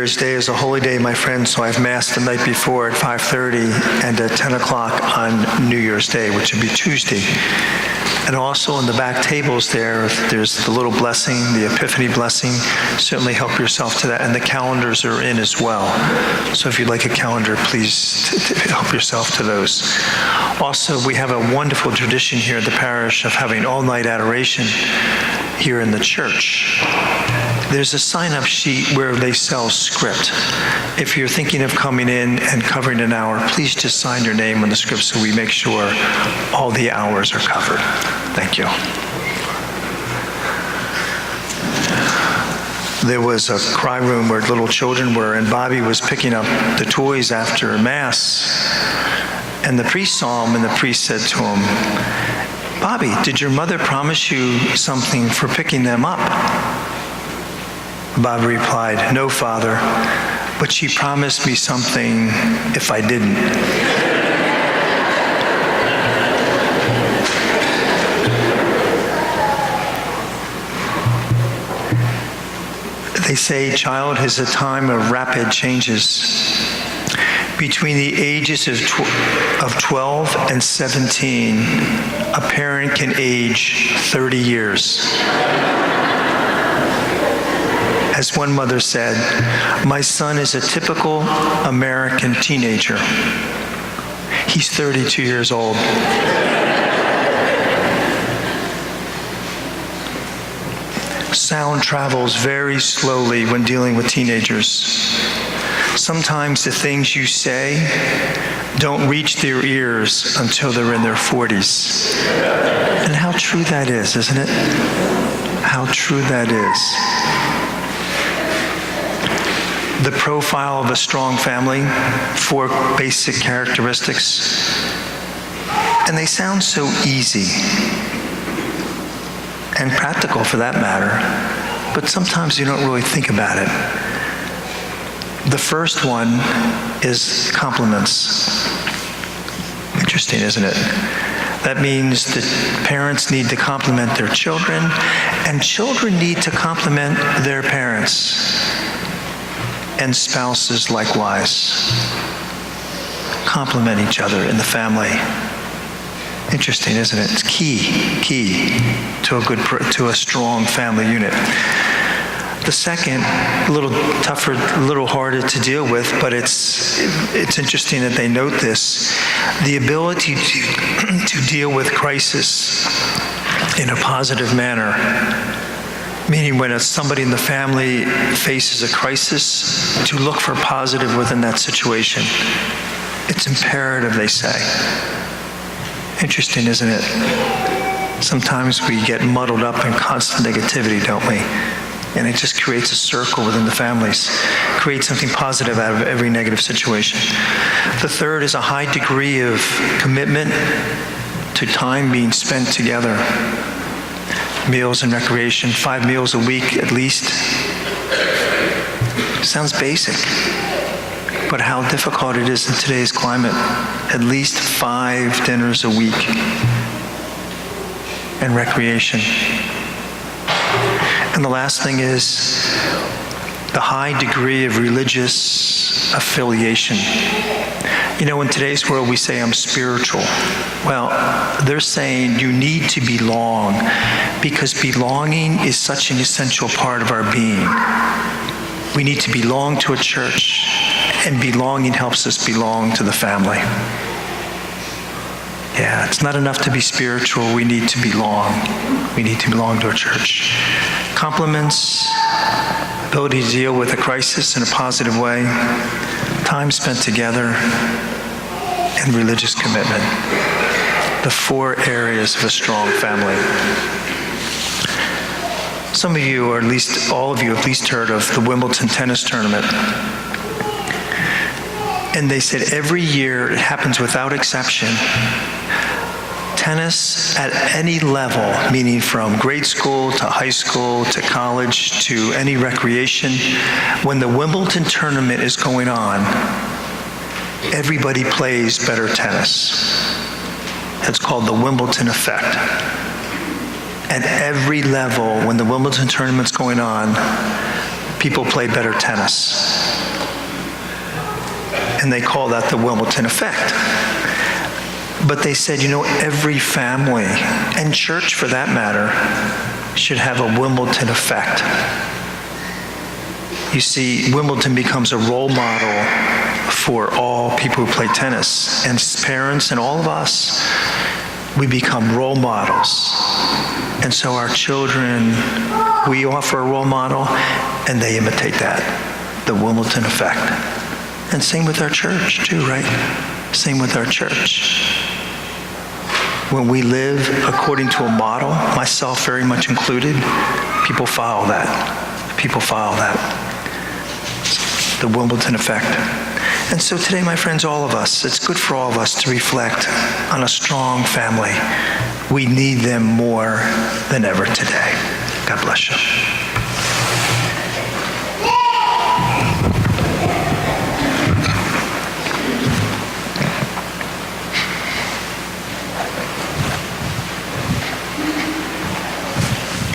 Year's Day is a holy day, my friends, so I have Mass the night before at 5:30 and at 10 o'clock on New Year's Day, which would be Tuesday. And also on the back tables there's the little blessing, the Epiphany blessing. Certainly help yourself to that. And the calendars are in as well. So if you'd like a calendar, please help yourself to those. Also, we have a wonderful tradition here at the parish of having all-night adoration here in the church. There's a sign-up sheet where they sell script. If you're thinking of coming in and covering an hour, please just sign your name on the script so we make sure all the hours are covered. Thank you. There was a cry room where little children were, and Bobby was picking up the toys after Mass. And the priest saw him, and the priest said to him, "Bobby, did your mother promise you something for picking them up?" Bobby replied, "No, Father, but she promised me something if I didn't." They say childhood is a time of rapid changes. Between the ages of 12 and 17, a parent can age 30 years. As one mother said, "My son is a typical American teenager. He's 32 years old." Sound travels very slowly when dealing with teenagers. Sometimes the things you say don't reach their ears until they're in their 40s. And how true that is, isn't it? How true that is. The profile of a strong family, 4 basic characteristics. And they sound so easy and practical for that matter, but sometimes you don't really think about it. The first one is compliments. Interesting, isn't it? That means that parents need to compliment their children, and children need to compliment their parents, and spouses likewise. Compliment each other in the family. Interesting, isn't it? It's key to a strong family unit. The second, a little tougher, a little harder to deal with, but it's interesting that they note this. The ability to deal with crisis in a positive manner. Meaning when somebody in the family faces a crisis, to look for positive within that situation. It's imperative, they say. Interesting, isn't it? Sometimes we get muddled up in constant negativity, don't we? And it just creates a circle within the families. Creates something positive out of every negative situation. The third is a high degree of commitment to time being spent together. Meals and recreation, 5 meals a week at least. Sounds basic, but how difficult it is in today's climate. At least 5 dinners a week. And recreation. And the last thing is the high degree of religious affiliation. You know, in today's world we say, "I'm spiritual." Well, they're saying you need to belong, because belonging is such an essential part of our being. We need to belong to a church, and belonging helps us belong to the family. Yeah, it's not enough to be spiritual, we need to belong. We need to belong to a church. Compliments, ability to deal with a crisis in a positive way, time spent together, and religious commitment. The 4 areas of a strong family. Some of you, or at least all of you, have at least heard of the Wimbledon tennis tournament. And they said every year, it happens without exception, tennis at any level, meaning from grade school to high school to college to any recreation, when the Wimbledon tournament is going on, everybody plays better tennis. It's called the Wimbledon effect. At every level, when the Wimbledon tournament's going on, people play better tennis. and they call that the Wimbledon effect. But they said, every family, and church for that matter, should have a Wimbledon effect. You see, Wimbledon becomes a role model for all people who play tennis. And parents and all of us, we become role models. And so our children, we offer a role model, and they imitate that, the Wimbledon effect. And same with our church too, right? Same with our church. When we live according to a model, myself very much included, people follow that. People follow that. The Wimbledon effect. And so today, my friends, all of us, it's good for all of us to reflect on a strong family. We need them more than ever today. God bless you.